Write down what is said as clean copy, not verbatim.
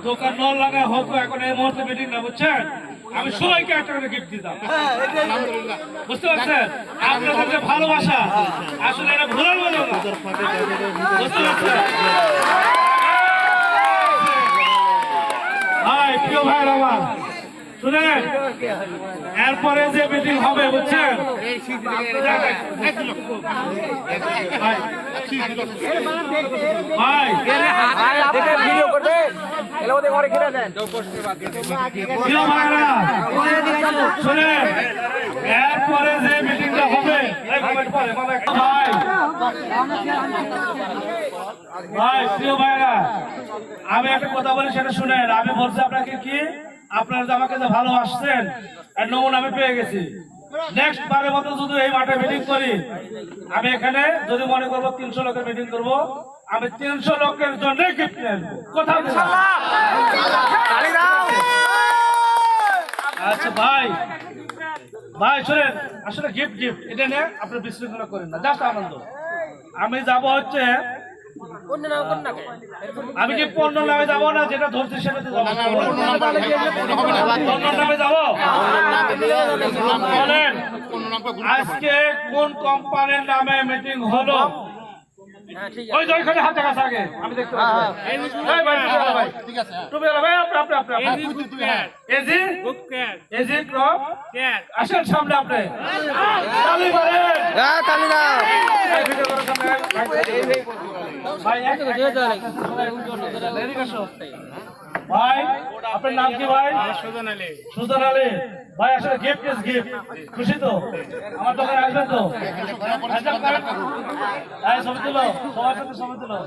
দোকান নল লাগা হোক এখন এই মুহূর্তে মিটিং না বুঝছেন আমি সবাইকে একটা করে গিফট দিতাম বুঝতে পারছেন আপনাদের যে ভালোবাসা আসলে এটা ভুলার মতো না বুঝতে পারছেন ভাই প্রিয় ভাই আমার শুনেন এরপরে যে মিটিং হবে বুঝছেন ভাই শুনেন এরপরে যে মিটিংটা হবে ভাই প্রিয় ভাইরা আমি একটা কথা বলি সেটা শুনেন আমি বলছি আপনাকে কি আপনারা যে আমাকে যে ভালোবাসছেন এর নমুনা আমি পেয়ে গেছি নেক্সট বারের মতো যদি এই মাঠে মিটিং করি আমি এখানে যদি মনে করবো 300 লোকের মিটিং করবো আমি 300 লোকের জন্য গিফট নিয়ে আসবো কোথাও আচ্ছা ভাই ভাই শুনেন আসলে গিফট গিফট এটা নিয়ে আপনি বিশৃঙ্খলা করেন না জাস্ট আনন্দ আমি যাব হচ্ছে আমি কি পণ্য নামে যাবো না যেটা ধরছি সেটাতে যাবো পণ্য নামে যাবো বলেন আজকে কোন কোম্পানির নামে মিটিং হলো ওই যে ওইখানে হাতে কাছে আগে আমি দেখতে আসেন সামনে আপনি ভাই আপনার নাম কি ভাই সুজন আলী ভাই আসলে গিফট ইজ গিফট খুশি তো আমার দোকানে আসবেন তো ছবি তুলো সবার সাথে ছবি তুলো